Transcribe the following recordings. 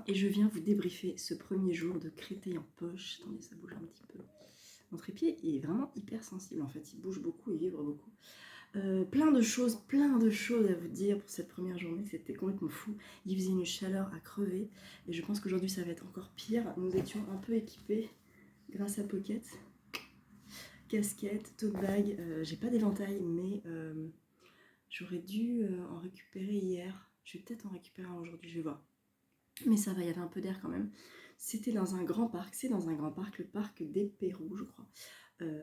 et je viens vous débriefer ce premier jour de Créteil en poche. Attendez, ça bouge un petit peu. Mon trépied est vraiment hyper sensible en fait, il bouge beaucoup, il vibre beaucoup. Plein de choses à vous dire pour cette première journée, c'était complètement fou. Il faisait une chaleur à crever et je pense qu'aujourd'hui ça va être encore pire. Nous étions un peu équipés grâce à Pocket. Casquette, tote bag, j'ai pas d'éventail mais j'aurais dû en récupérer hier. Je vais peut-être en récupérer un aujourd'hui, je vais voir. Mais ça va, il y avait un peu d'air quand même. C'était dans un grand parc, c'est dans un grand parc, le parc des Pérous, je crois,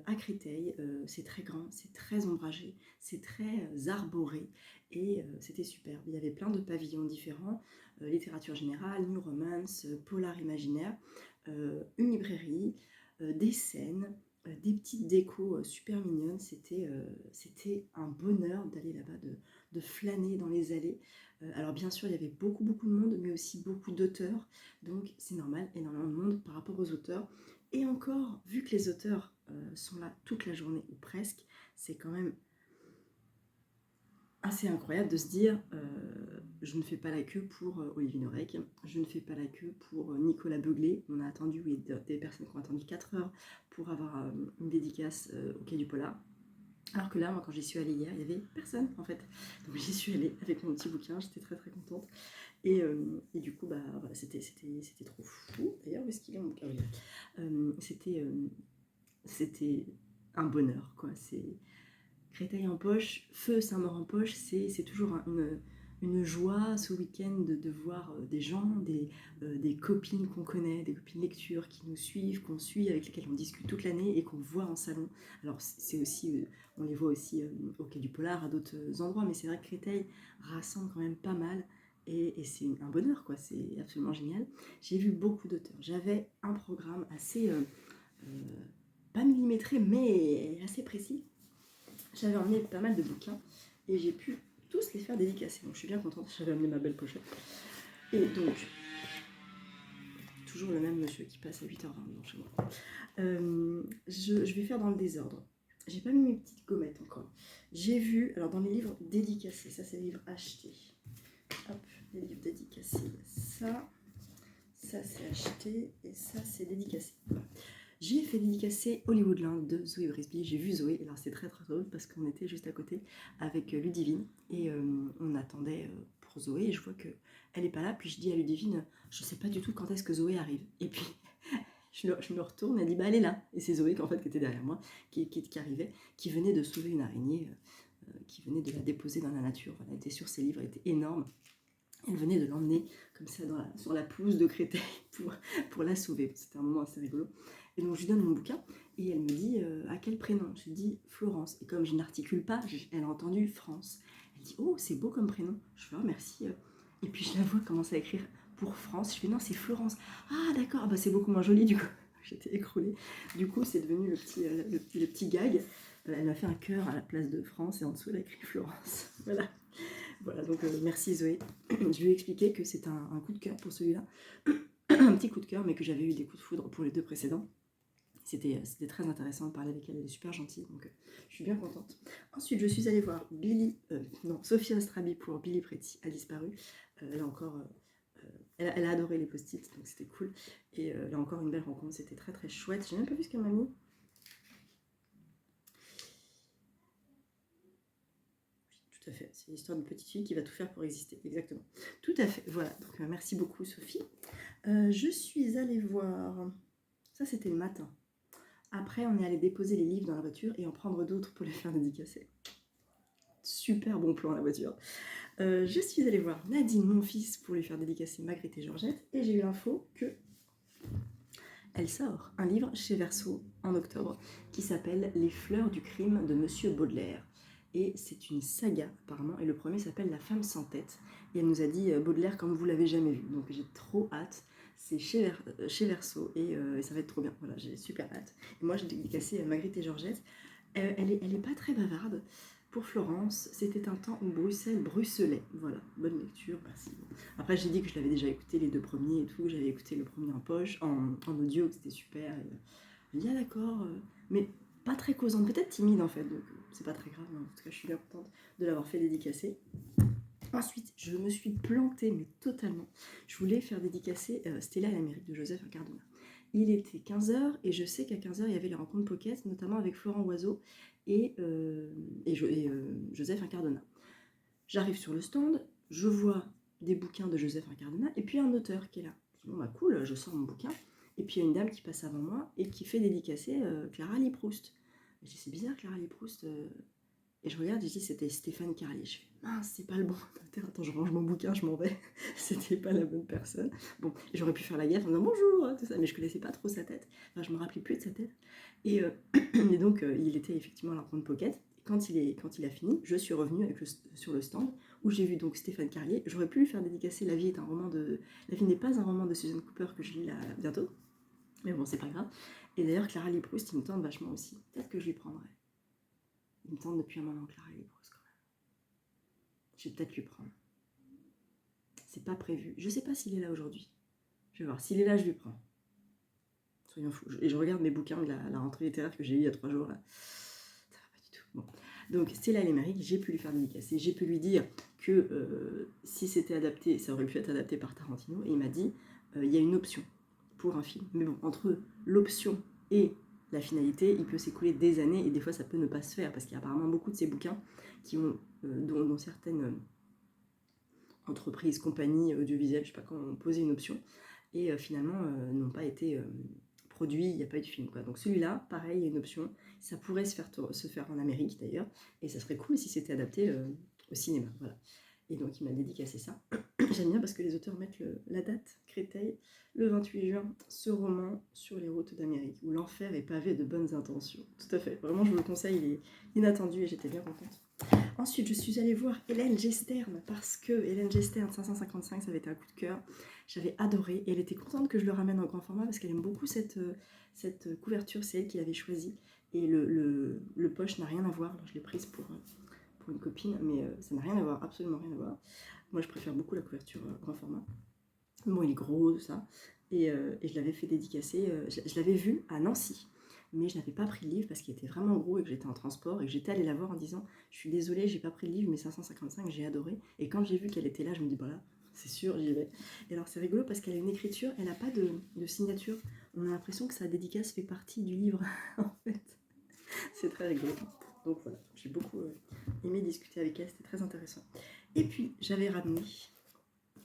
à Créteil. C'est très grand, c'est très ombragé, c'est très arboré et c'était superbe. Il y avait plein de pavillons différents, littérature générale, New Romance, polar imaginaire, une librairie, des scènes, des petites décos super mignonnes. C'était un bonheur d'aller là-bas, de flâner dans les allées. Alors bien sûr, il y avait beaucoup de monde, mais aussi beaucoup d'auteurs. Donc c'est normal, énormément de monde par rapport aux auteurs. Et encore, vu que les auteurs sont là toute la journée, ou presque, c'est quand même assez incroyable de se dire je ne fais pas la queue pour Olivier Norek, je ne fais pas la queue pour Nicolas Beuglé. On a attendu, oui, des personnes qui ont attendu 4 heures pour avoir une dédicace au Quai du Polar. Alors que là, moi, quand j'y suis allée hier, il n'y avait personne, en fait. Donc j'y suis allée avec mon petit bouquin, j'étais très contente. Et du coup, bah, voilà, c'était trop fou. D'ailleurs, où est-ce qu'il est mon bouquin? C'était un bonheur, quoi. C'est Créteil en poche, Feu Saint-Maur en poche, c'est toujours une joie ce week-end de voir des gens, des copines qu'on connaît, des copines lecture qui nous suivent, qu'on suit, avec lesquelles on discute toute l'année et qu'on voit en salon. Alors c'est aussi, on les voit aussi au Quai du Polar, à d'autres endroits, mais c'est vrai que Créteil rassemble quand même pas mal et c'est un bonheur, quoi. C'est absolument génial. J'ai vu beaucoup d'auteurs. J'avais un programme assez, pas millimétré, mais assez précis. J'avais emmené pas mal de bouquins et j'ai pu tous les faire dédicacer. Donc je suis bien contente, j'avais amené ma belle pochette. Et donc, toujours le même monsieur qui passe à 8h20 chez moi. Je vais faire dans le désordre. J'ai pas mis mes petites gommettes encore. J'ai vu, alors dans les livres dédicacés, ça c'est les livres achetés. Hop, les livres dédicacés. Ça c'est acheté et ça c'est dédicacé. Voilà. J'ai fait dédicacer Hollywoodland de Zoé Brisby. J'ai vu Zoé, alors c'est très drôle parce qu'on était juste à côté avec Ludivine et on attendait pour Zoé et je vois qu'elle n'est pas là. Puis je dis à Ludivine, je ne sais pas du tout quand est-ce que Zoé arrive. Et puis je me retourne, elle dit bah elle est là. Et c'est Zoé qui était derrière moi, qui arrivait, qui venait de sauver une araignée, qui venait de la déposer dans la nature. Voilà, elle était sur ses livres, elle était énorme. Elle venait de l'emmener comme ça sur la pelouse de Créteil pour la sauver. C'était un moment assez rigolo. Et donc je lui donne mon bouquin et elle me dit à quel prénom? Je lui dis Florence. Et comme je n'articule pas, elle a entendu France. Elle dit oh c'est beau comme prénom. Je fais oh merci. Et puis je la vois commencer à écrire pour France. Je fais non c'est Florence. Ah d'accord, bah, c'est beaucoup moins joli du coup. J'étais écroulée. Du coup c'est devenu le petit gag. Elle m'a fait un cœur à la place de France et en dessous elle a écrit Florence. Voilà. Voilà, donc merci Zoé. Je lui ai expliqué que c'est un coup de cœur pour celui-là. Un petit coup de cœur, mais que j'avais eu des coups de foudre pour les 2 précédents. C'était très intéressant de parler avec elle, elle est super gentille, donc je suis bien contente. Ensuite, je suis allée voir Sophia Astrabi pour Billy Pretty a disparu. Là encore, elle a adoré les post-it, donc c'était cool. Et là encore, une belle rencontre, c'était très chouette. J'ai même pas vu ce qu'elle m'a mis. Tout à fait, c'est l'histoire d'une petite fille qui va tout faire pour exister, exactement. Tout à fait, voilà, donc merci beaucoup Sophie. Je suis allée voir, ça c'était le matin. Après, on est allé déposer les livres dans la voiture et en prendre d'autres pour les faire dédicacer. Super bon plan la voiture. Je suis allée voir Nadine, mon fils, pour lui faire dédicacer Magritte et Georgette et j'ai eu l'info que elle sort un livre chez Verso en octobre qui s'appelle Les fleurs du crime de Monsieur Baudelaire. Et c'est une saga apparemment, et le premier s'appelle La femme sans tête. Et elle nous a dit Baudelaire comme vous l'avez jamais vu. Donc j'ai trop hâte. C'est chez Verso et ça va être trop bien. Voilà, j'ai super hâte. Et moi j'ai dédicacé Magritte et Georgette. Elle est pas très bavarde. Pour Florence, c'était un temps où Bruxelles bruxelait. Voilà, bonne lecture, merci. Après, j'ai dit que je l'avais déjà écouté les 2 premiers et tout. J'avais écouté le premier en poche, en audio, que c'était super. Je me dis, ah d'accord, mais pas très causante, peut-être timide en fait, donc c'est pas très grave. Mais en tout cas, je suis bien contente de l'avoir fait dédicacer. Ensuite, je me suis plantée, mais totalement. Je voulais faire dédicacer Stella et l'Amérique de Joseph Incardona. Il était 15h et je sais qu'à 15h, il y avait les rencontres Pocket, notamment avec Florent Oiseau et Joseph Incardona. J'arrive sur le stand, je vois des bouquins de Joseph Incardona et puis un auteur qui est là. Je dis, bon, bah cool, je sors mon bouquin. Et puis il y a une dame qui passe avant moi et qui fait dédicacer Clara Lee Proust. Je dis, c'est bizarre, Clara Lee Proust. Et je regarde, et je dis, c'était Stéphane Carlier. Je fais, mince, c'est pas le bon auteur. Attends, je range mon bouquin, je m'en vais. C'était pas la bonne personne. Bon, j'aurais pu faire la gaffe en disant bonjour, tout ça, mais je connaissais pas trop sa tête. Enfin, je me rappelais plus de sa tête. Et, et donc, il était effectivement à la rencontre Pocket. Quand il a fini, je suis revenue sur le stand où j'ai vu donc Stéphane Carlier. J'aurais pu lui faire dédicacer La vie est un roman de. La vie n'est pas un roman de Susan Cooper que je lis là bientôt. Mais bon, c'est pas grave. Et d'ailleurs, Clara Lee Proust, il me tente vachement aussi. Peut-être que je lui prendrai. Il me tente depuis un moment, Clara Lee Proust, quand même. Je vais peut-être lui prendre. C'est pas prévu. Je sais pas s'il est là aujourd'hui. Je vais voir. S'il est là, je lui prends. Soyons fous. Et je regarde mes bouquins de la rentrée littéraire que j'ai eu il y a 3 jours là. Ça va pas du tout. Bon. Donc Stella l'Amérique, j'ai pu lui faire dédicacer. J'ai pu lui dire que si c'était adapté, ça aurait pu être adapté par Tarantino. Et il m'a dit, il y a une option pour un film. Mais bon, entre l'option et la finalité, il peut s'écouler des années et des fois ça peut ne pas se faire parce qu'il y a apparemment beaucoup de ces bouquins qui ont, dont certaines entreprises, compagnies audiovisuelles, je sais pas comment, ont posé une option et finalement n'ont pas été produits, il n'y a pas eu de film, quoi. Donc celui-là, pareil, il y a une option, ça pourrait se faire en Amérique d'ailleurs et ça serait cool si c'était adapté au cinéma, voilà. Et donc il m'a dédicacé ça. J'aime bien parce que les auteurs mettent la date, Créteil, le 28 juin, ce roman sur les routes d'Amérique, où l'enfer est pavé de bonnes intentions. Tout à fait, vraiment je vous le conseille, il est inattendu et j'étais bien contente. Ensuite, je suis allée voir Hélène Gestern, parce que Hélène Gestern 555, ça avait été un coup de cœur. J'avais adoré, et elle était contente que je le ramène en grand format, parce qu'elle aime beaucoup cette couverture, c'est elle qui l'avait choisie. Et le poche n'a rien à voir, alors je l'ai prise pour une copine, mais ça n'a rien à voir, absolument rien à voir. Moi, je préfère beaucoup la couverture grand format. Bon, il est gros, tout ça. Et je l'avais fait dédicacer, je l'avais vu à Nancy. Mais je n'avais pas pris le livre parce qu'il était vraiment gros et que j'étais en transport et que j'étais allée la voir en disant je suis désolée, j'ai pas pris le livre, mais 555, j'ai adoré. Et quand j'ai vu qu'elle était là, je me dis voilà, c'est sûr, j'y vais. Et alors c'est rigolo parce qu'elle a une écriture, elle n'a pas de signature. On a l'impression que sa dédicace fait partie du livre, en fait. C'est très rigolo. Donc voilà, j'ai beaucoup aimé discuter avec elle, c'était très intéressant. Et puis j'avais ramené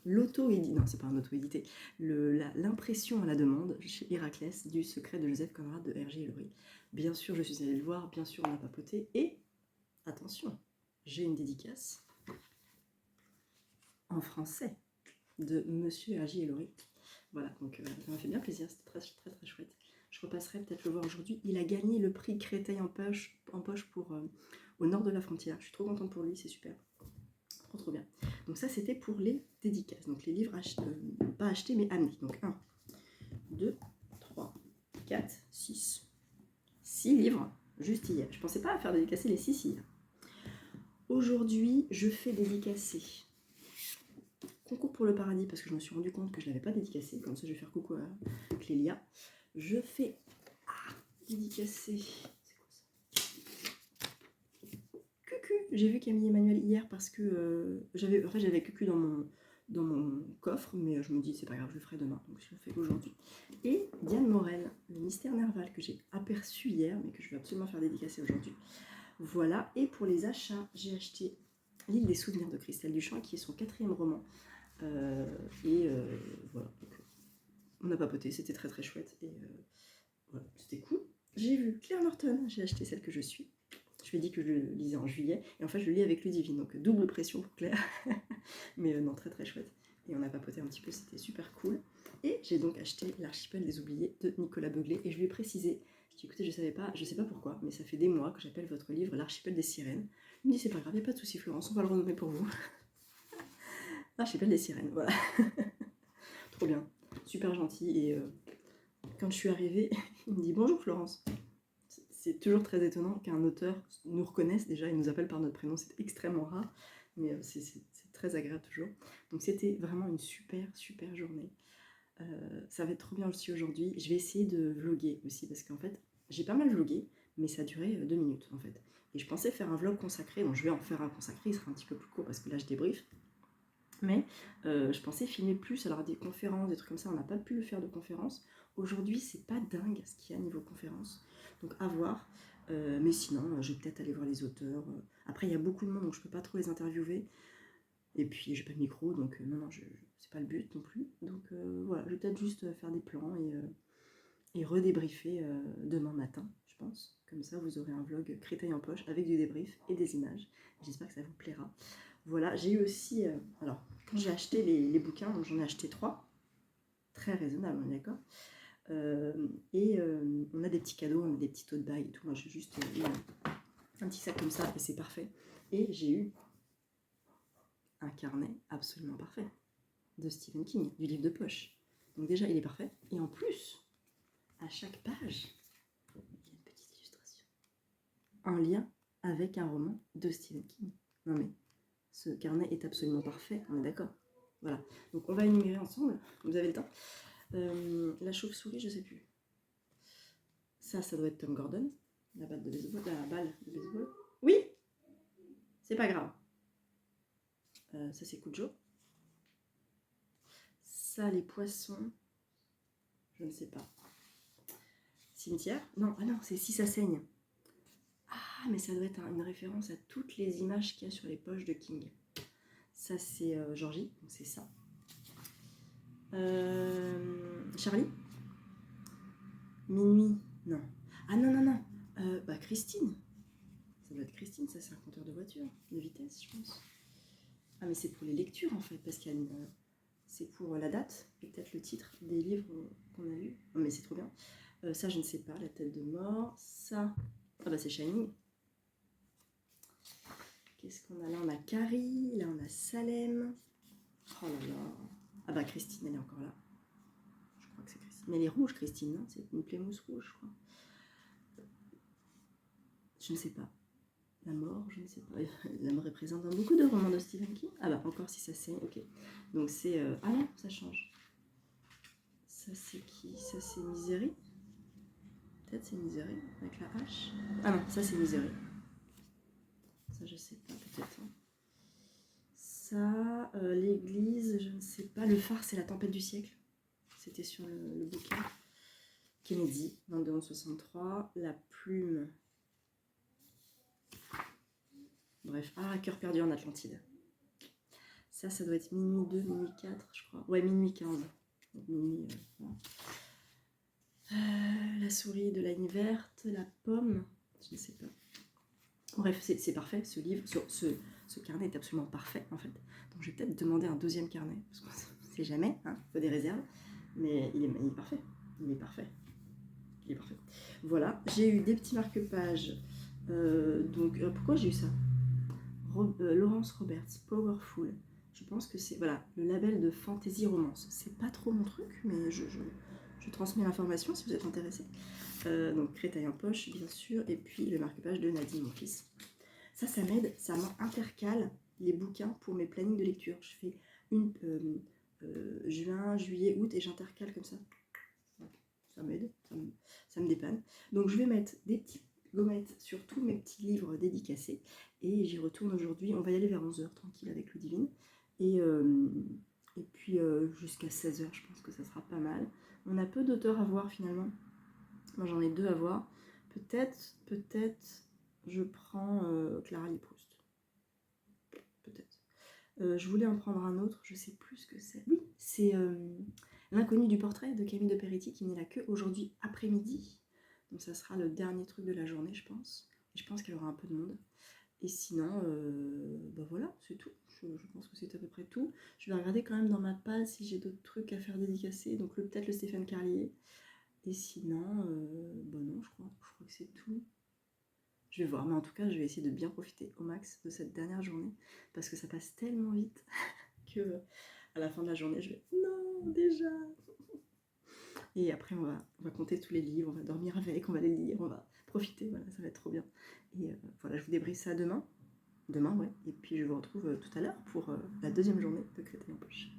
l'auto-édité, non c'est pas un auto-édité, l'impression à la demande chez Héraclès du Secret de Joseph Conrad de Hergé et Laurie. Bien sûr, je suis allée le voir, bien sûr, on a papoté, et attention, j'ai une dédicace en français de Monsieur Hergé et Laurie. Voilà, donc ça m'a fait bien plaisir, c'était très, très, très chouette. Je repasserai peut-être le voir aujourd'hui. Il a gagné le prix Créteil en poche pour au nord de la frontière. Je suis trop contente pour lui, c'est super. Trop bien. Donc ça c'était pour les dédicaces, donc les livres pas achetés mais amenés. Donc 1, 2, 3, 4, 6. 6 livres juste hier. Je pensais pas à faire dédicacer les 6 hier. Aujourd'hui je fais dédicacer Concours pour le paradis parce que je me suis rendu compte que je l'avais pas dédicacé. Comme ça je vais faire coucou à Clélia. Je fais dédicacer. J'ai vu Camille Emmanuel hier parce que j'avais Cucu dans mon coffre, mais je me dis c'est pas grave, je le ferai demain, donc je le fais aujourd'hui. Et Diane Morel, le mystère Nerval que j'ai aperçu hier, mais que je vais absolument faire dédicacer aujourd'hui. Voilà, et pour les achats, j'ai acheté L'île des souvenirs de Christelle Duchamp, qui est son 4e roman. Voilà, donc, on a papoté, c'était très très chouette, et voilà, c'était cool. J'ai vu Claire Norton, j'ai acheté celle que je suis. Je lui ai dit que je le lisais en juillet, et en fait je le lis avec Ludivine, donc double pression pour Claire. Mais non, très très chouette. Et on a papoté un petit peu, c'était super cool. Et j'ai donc acheté L'Archipel des oubliés de Nicolas Beuglet, et je lui ai précisé, je dis écoutez, je sais pas pourquoi, mais ça fait des mois que j'appelle votre livre L'Archipel des sirènes. Il me dit c'est pas grave, il n'y a pas de souci Florence, on va le renommer pour vous. L'Archipel des sirènes, voilà. Trop bien, super gentil, et quand je suis arrivée, il me dit bonjour Florence. C'est toujours très étonnant qu'un auteur nous reconnaisse, déjà il nous appelle par notre prénom, c'est extrêmement rare, mais c'est très agréable toujours. Donc c'était vraiment une super super journée. Ça va être trop bien aussi aujourd'hui. Je vais essayer de vlogger aussi parce qu'en fait j'ai pas mal vlogué, mais ça a duré 2 minutes en fait. Et je pensais faire un vlog consacré, donc je vais en faire un consacré, il sera un petit peu plus court parce que là je débrief. Mais je pensais filmer plus, alors des conférences, des trucs comme ça, on n'a pas pu le faire de conférences. Aujourd'hui, c'est pas dingue ce qu'il y a niveau conférence, donc à voir. Mais sinon, je vais peut-être aller voir les auteurs. Après, il y a beaucoup de monde, donc je peux pas trop les interviewer. Et puis, j'ai pas de micro, donc non, c'est pas le but non plus. Donc voilà, je vais peut-être juste faire des plans et redébriefer demain matin, je pense. Comme ça, vous aurez un vlog Créteil en poche avec du débrief et des images. J'espère que ça vous plaira. Voilà, j'ai eu aussi... alors, quand j'ai acheté les bouquins, donc j'en ai acheté 3. Très raisonnable, on est d'accord. On a des petits cadeaux, on a des petits tote bags et tout. Moi, j'ai juste eu un petit sac comme ça et c'est parfait. Et j'ai eu un carnet absolument parfait de Stephen King, du livre de poche. Donc déjà, il est parfait. Et en plus, à chaque page, il y a une petite illustration. Un lien avec un roman de Stephen King. Non mais, ce carnet est absolument parfait, on est d'accord. Voilà, donc on va énumérer ensemble, vous avez le temps. La chauve-souris, je sais plus. Ça doit être Tom Gordon, la balle de baseball. Oui, c'est pas grave. Ça, c'est Cujo. Ça, les poissons, je ne sais pas. Cimetière. Non, c'est Si ça saigne. Ah, mais ça doit être une référence à toutes les images qu'il y a sur les poches de King. Ça, c'est Georgie, donc c'est ça. Charlie. Minuit. Non. Ah non. Christine. Ça doit être Christine, ça c'est un compteur de voiture, de vitesse, je pense. Ah mais c'est pour les lectures en fait, parce qu'il y a une... c'est pour la date, et peut-être le titre des livres qu'on a lus. Oh, mais c'est trop bien. Ça je ne sais pas, La tête de mort. Ça, c'est Shining. Qu'est-ce qu'on a là? On a Carrie, là on a Salem. Oh là là. Ah bah Christine, elle est encore là. Je crois que c'est Christine. Mais elle est rouge, Christine, non? C'est une plémousse rouge, je crois. Je ne sais pas. La mort, je ne sais pas. La mort est présente dans beaucoup de romans de Stephen King. Ah bah encore Si ça saigne, ok. Donc c'est... Ah non, ça change. Ça c'est qui? Ça c'est Misery. Peut-être c'est Misery, avec la hache. Ah non, ça c'est Misery. Ça je sais pas, peut-être. Ça, l'église, je ne sais pas. Le phare, c'est La tempête du siècle. C'était sur le bouquin. Kennedy, 22-63. La plume... Bref, Cœur perdu en Atlantide. Ça doit être minuit 2, minuit 4, je crois. Ouais, minuit 15. Donc, minuit, voilà. La souris de la ligne verte, la pomme, je ne sais pas. Bref, c'est parfait, ce livre, ce carnet est absolument parfait, en fait. Donc, je vais peut-être demander un deuxième carnet, parce qu'on ne sait jamais, hein, il faut des réserves. Mais il est parfait, il est parfait. Il est parfait. Voilà, j'ai eu des petits marque-pages. Pourquoi j'ai eu ça? Laurence Roberts, Powerful. Je pense que c'est le label de fantasy romance. C'est pas trop mon truc, mais je transmets l'information si vous êtes intéressé. Donc Créteil en poche, bien sûr, et puis le marque-page de Nadine, mon fils. Ça m'aide, ça m'intercale les bouquins pour mes plannings de lecture. Je fais juin, juillet, août, et j'intercale comme ça. Ça m'aide, ça me dépanne. Donc je vais mettre des petits gommettes sur tous mes petits livres dédicacés et j'y retourne aujourd'hui. On va y aller vers 11h tranquille avec Ludivine et puis jusqu'à 16h, je pense que ça sera pas mal. On a peu d'auteurs à voir finalement. Moi j'en ai 2 à voir. Peut-être je prends Clara Lee Proust. Peut-être. Je voulais en prendre un autre, je sais plus ce que c'est. Oui, c'est L'inconnu du portrait de Camille de Peretti qui n'est là que aujourd'hui après-midi. Donc ça sera le dernier truc de la journée, je pense. Et je pense qu'il y aura un peu de monde. Et sinon, voilà, c'est tout. Je pense que c'est à peu près tout. Je vais regarder quand même dans ma page si j'ai d'autres trucs à faire dédicacer. Donc peut-être le Stéphane Carlier. Et sinon, non, je crois que c'est tout. Je vais voir, mais en tout cas, je vais essayer de bien profiter au max de cette dernière journée. Parce que ça passe tellement vite que à la fin de la journée, je vais... Non, déjà. Et après, on va compter tous les livres, on va dormir avec, on va les lire, on va profiter, voilà, ça va être trop bien. Et je vous débriefe ça demain. Demain, ouais. Et puis je vous retrouve tout à l'heure pour la deuxième journée de Créteil en poche.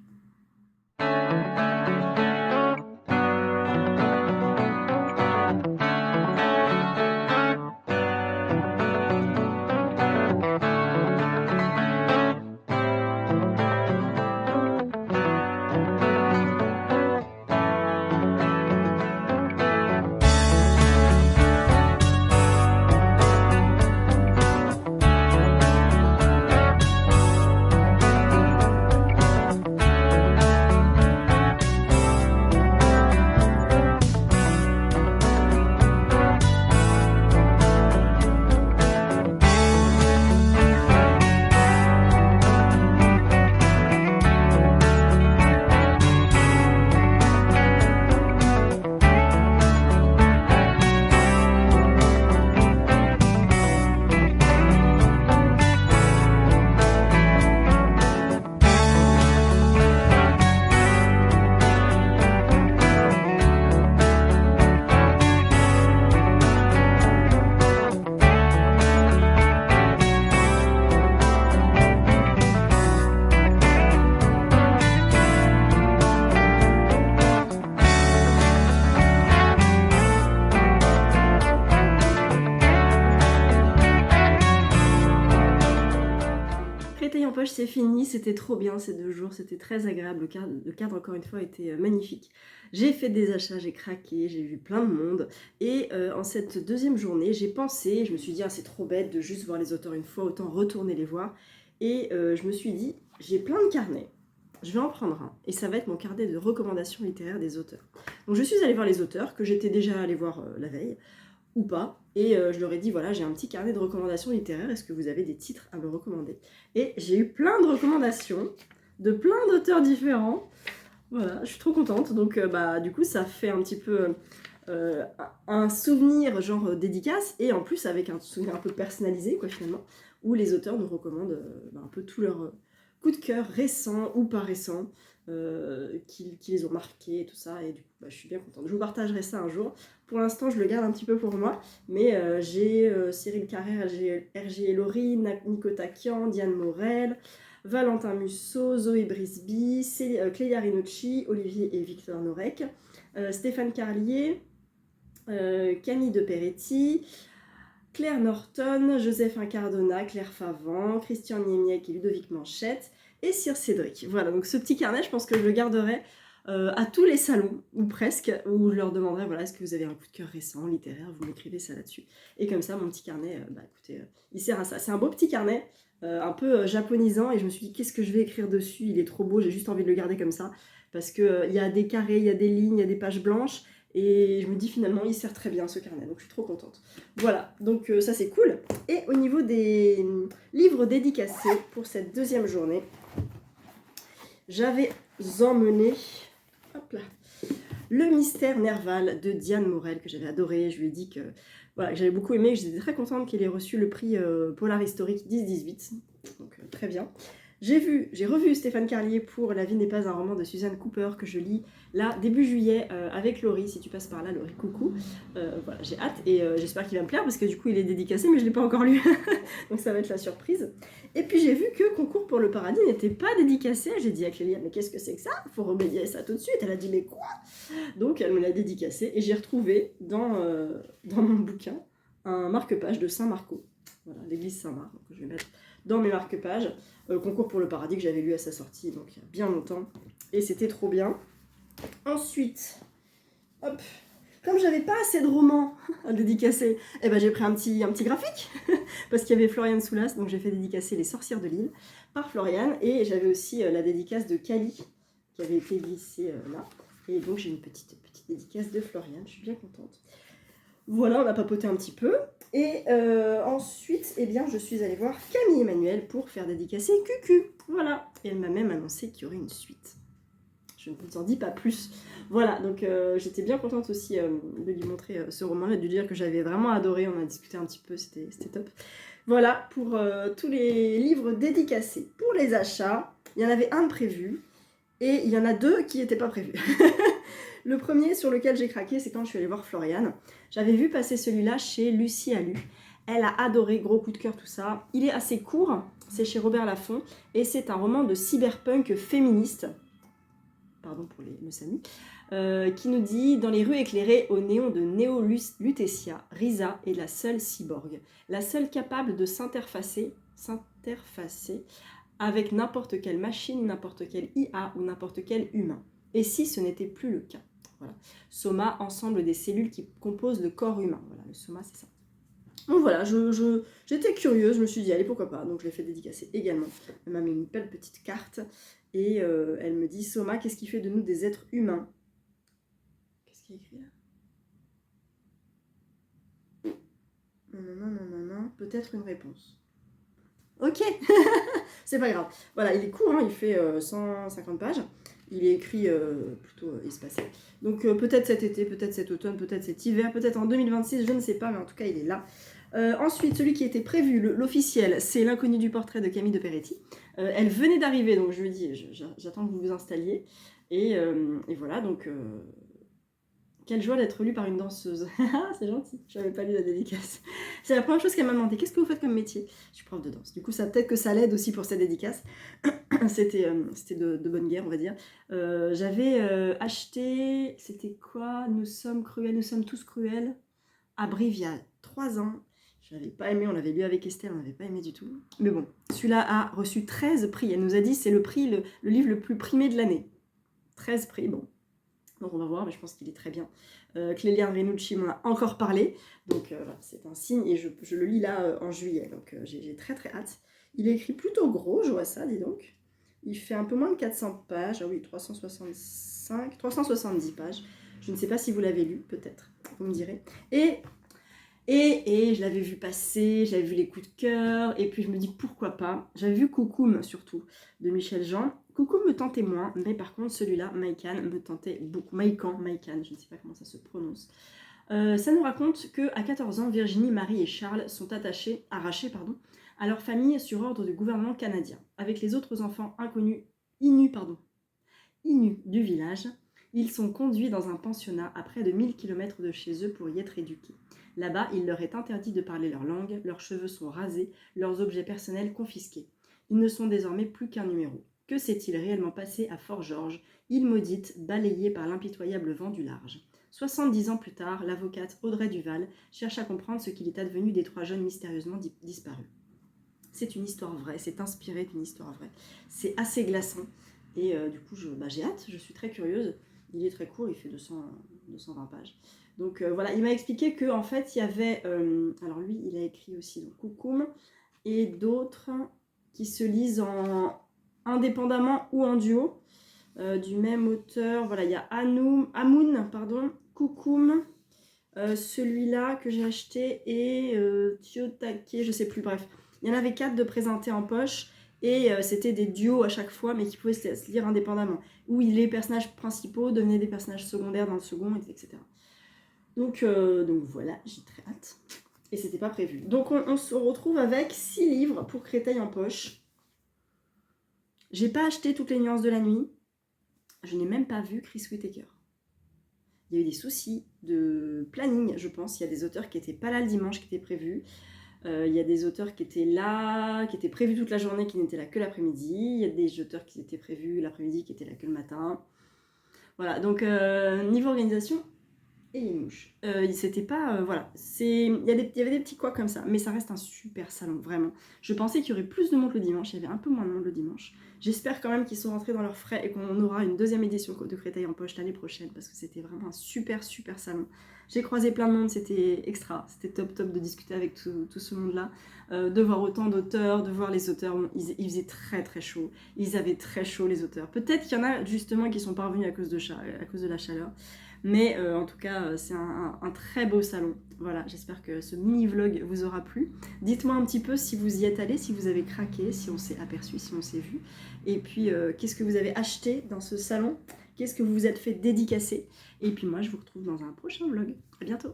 c'est fini, c'était trop bien ces 2 jours, c'était très agréable, le cadre encore une fois était magnifique. J'ai fait des achats, j'ai craqué, j'ai vu plein de monde et en cette deuxième journée, j'ai pensé, je me suis dit ah, c'est trop bête de juste voir les auteurs une fois, autant retourner les voir et je me suis dit j'ai plein de carnets, je vais en prendre un et ça va être mon carnet de recommandations littéraires des auteurs. Donc je suis allée voir les auteurs que j'étais déjà allée voir la veille ou pas. Et je leur ai dit, voilà, j'ai un petit carnet de recommandations littéraires, est-ce que vous avez des titres à me recommander? Et j'ai eu plein de recommandations de plein d'auteurs différents. Voilà, je suis trop contente. Donc, du coup, ça fait un petit peu un souvenir genre dédicace, et en plus avec un souvenir un peu personnalisé, quoi, finalement, où les auteurs nous recommandent un peu tous leurs coups de cœur récents ou pas récents, qui les ont marqués et tout ça. Et du coup, je suis bien contente. Je vous partagerai ça un jour. Pour l'instant, je le garde un petit peu pour moi, mais j'ai Cyril Carrère, R.G. Laurie, Nico Takian, Diane Morel, Valentin Musso, Zoé Brisby, Clélia Rinucci, Olivier et Victor Norek, Stéphane Carlier, Camille de Peretti, Claire Norton, Joseph Incardona, Claire Favant, Christian Niemiec et Ludovic Manchette, et Sir Cédric. Voilà, donc ce petit carnet, je pense que je le garderai à tous les salons, ou presque, où je leur demanderai, voilà, est-ce que vous avez un coup de cœur récent, littéraire, vous m'écrivez ça là-dessus. Et comme ça, mon petit carnet, écoutez, il sert à ça. C'est un beau petit carnet, un peu japonisant, et je me suis dit, qu'est-ce que je vais écrire dessus? Il est trop beau, j'ai juste envie de le garder comme ça, parce qu'il y a des carrés, il y a des lignes, il y a des pages blanches, et je me dis finalement, il sert très bien ce carnet, donc je suis trop contente. Voilà, donc ça c'est cool. Et au niveau des livres dédicacés pour cette deuxième journée, j'avais emmené Le Mystère Nerval de Diane Morel, que j'avais adoré. Je lui ai dit que, voilà, que j'avais beaucoup aimé, que j'étais très contente qu'elle ait reçu le prix Polar Historique 10-18. Donc très bien. J'ai revu Stéphane Carlier pour La vie n'est pas un roman de Suzanne Cooper, que je lis là début juillet avec Laurie. Si tu passes par là, Laurie, coucou. Voilà, j'ai hâte et j'espère qu'il va me plaire parce que du coup il est dédicacé, mais je ne l'ai pas encore lu. Donc ça va être la surprise. Et puis j'ai vu que Concours pour le paradis n'était pas dédicacé. J'ai dit à Clélia, mais qu'est-ce que c'est que ça? Il faut remédier à ça tout de suite. Elle a dit, mais quoi? Donc elle me l'a dédicacé et j'ai retrouvé dans mon bouquin un marque-page de Saint-Marco. Voilà, l'église Saint-Marc. Donc je vais mettre dans mes marque-pages Concours pour le paradis que j'avais lu à sa sortie, donc il y a bien longtemps. Et c'était trop bien. Ensuite, hop, comme j'avais pas assez de romans à dédicacer, j'ai pris un petit graphique parce qu'il y avait Floriane Soulas, donc j'ai fait dédicacer Les Sorcières de Lille par Floriane, et j'avais aussi la dédicace de Cali qui avait été glissée là, et donc j'ai une petite dédicace de Floriane, je suis bien contente. Voilà, on a papoté un petit peu, et ensuite, je suis allée voir Camille Emmanuel pour faire dédicacer Cucu, voilà, et elle m'a même annoncé qu'il y aurait une suite. Je ne vous en dis pas plus. Voilà, donc j'étais bien contente aussi de lui montrer ce roman-là, de lui dire que j'avais vraiment adoré, on a discuté un petit peu, c'était top. Voilà pour tous les livres dédicacés. Pour les achats, il y en avait un de prévu, et il y en a 2 qui n'étaient pas prévus. Le premier sur lequel j'ai craqué, c'est quand je suis allée voir Floriane. J'avais vu passer celui-là chez Lucie Alu. Elle a adoré, gros coup de cœur, tout ça. Il est assez court, c'est chez Robert Laffont, et c'est un roman de cyberpunk féministe, pardon pour le SAMU, qui nous dit « Dans les rues éclairées au néon de Neo Lutetia, Risa est la seule cyborg, la seule capable de s'interfacer avec n'importe quelle machine, n'importe quel IA ou n'importe quel humain. Et si ce n'était plus le cas ?» Voilà. Soma, ensemble des cellules qui composent le corps humain. Voilà, le soma, c'est ça. Donc voilà, j'étais curieuse, je me suis dit, allez, pourquoi pas. Donc je l'ai fait dédicacer également. Elle m'a mis une belle petite carte. Et elle me dit, Soma, qu'est-ce qui fait de nous des êtres humains? Qu'est-ce qu'il y a écrit là? Non, peut-être une réponse. Ok, c'est pas grave. Voilà, il est court, hein, il fait 150 pages. Il est écrit plutôt espacé. Donc peut-être cet été, peut-être cet automne, peut-être cet hiver, peut-être en 2026, je ne sais pas, mais en tout cas il est là. Ensuite, celui qui était prévu, l'officiel, c'est L'inconnu du portrait de Camille de Peretti. Elle venait d'arriver, donc je lui ai dit, j'attends que vous vous installiez. Et voilà, donc quelle joie d'être lue par une danseuse. C'est gentil, je n'avais pas lu la dédicace. C'est la première chose qu'elle m'a demandé, qu'est-ce que vous faites comme métier? Je suis prof de danse. Du coup, ça peut-être que ça l'aide aussi pour cette dédicace. C'était de bonne guerre, on va dire. J'avais acheté, c'était quoi? Nous sommes cruels, nous sommes tous cruels, à Brive il y a 3 ans. Je n'avais pas aimé, on l'avait lu avec Estelle, on n'avait pas aimé du tout. Mais bon, celui-là a reçu 13 prix. Elle nous a dit c'est le prix, le livre le plus primé de l'année. 13 prix, bon. Donc on va voir, mais je pense qu'il est très bien. Clélia Renucci m'en a encore parlé. Donc voilà, c'est un signe et je le lis là en juillet. Donc j'ai très très hâte. Il est écrit plutôt gros, je vois ça, dis donc. Il fait un peu moins de 400 pages. Ah oui, 370 pages. Je ne sais pas si vous l'avez lu, peut-être. Vous me direz. Et je l'avais vu passer, j'avais vu les coups de cœur, et puis je me dis pourquoi pas. J'avais vu Coucoum surtout, de Michel Jean. Coucoum me tentait moins, mais par contre celui-là, Maïkan, me tentait beaucoup. Maïkan, je ne sais pas comment ça se prononce. Ça nous raconte qu'à 14 ans, Virginie, Marie et Charles sont arrachés à leur famille sur ordre du gouvernement canadien. Avec les autres enfants inus du village, ils sont conduits dans un pensionnat à près de 1000 km de chez eux pour y être éduqués. Là-bas, il leur est interdit de parler leur langue, leurs cheveux sont rasés, leurs objets personnels confisqués. Ils ne sont désormais plus qu'un numéro. Que s'est-il réellement passé à Fort-Georges, île maudite, balayée par l'impitoyable vent du large? 70 ans plus tard, l'avocate Audrey Duval cherche à comprendre ce qu'il est advenu des 3 jeunes mystérieusement disparus. C'est une histoire vraie, c'est inspiré d'une histoire vraie. C'est assez glaçant et du coup j'ai hâte, je suis très curieuse. Il est très court, il fait 220 pages. Donc voilà, il m'a expliqué qu'en fait il y avait, alors lui il a écrit aussi donc, Coucoum et d'autres qui se lisent indépendamment ou en duo du même auteur. Voilà, il y a Amoun, Coucoum, celui-là que j'ai acheté et Tiyotake, je sais plus, bref. Il y en avait 4 de présentés en poche et c'était des duos à chaque fois mais qui pouvaient se lire indépendamment. Où les personnages principaux devenaient des personnages secondaires dans le second, etc. Donc voilà, j'ai très hâte. Et c'était pas prévu. Donc on se retrouve avec 6 livres pour Créteil en poche. J'ai pas acheté toutes les nuances de la nuit. Je n'ai même pas vu Chris Whittaker. Il y a eu des soucis de planning, je pense. Il y a des auteurs qui n'étaient pas là le dimanche, qui étaient prévus. Il y a des auteurs qui étaient là, qui étaient prévus toute la journée, qui n'étaient là que l'après-midi. Il y a des auteurs qui étaient prévus l'après-midi, qui étaient là que le matin. Voilà, donc niveau organisation, et les mouches. C'était pas... voilà, il y avait des petits couacs comme ça, mais ça reste un super salon, vraiment. Je pensais qu'il y aurait plus de monde le dimanche, il y avait un peu moins de monde le dimanche. J'espère quand même qu'ils sont rentrés dans leurs frais et qu'on aura une deuxième édition de Créteil en poche l'année prochaine, parce que c'était vraiment un super salon. J'ai croisé plein de monde, c'était extra, c'était top de discuter avec tout ce monde-là, de voir autant d'auteurs, de voir les auteurs. Bon, il faisait très chaud, ils avaient très chaud les auteurs. Peut-être qu'il y en a justement qui sont pas revenus à cause de la chaleur. Mais en tout cas, c'est un très beau salon. Voilà, j'espère que ce mini-vlog vous aura plu. Dites-moi un petit peu si vous y êtes allé, si vous avez craqué, si on s'est aperçu, si on s'est vu. Et puis, qu'est-ce que vous avez acheté dans ce salon? Qu'est-ce que vous vous êtes fait dédicacer? Et puis moi, je vous retrouve dans un prochain vlog. À bientôt!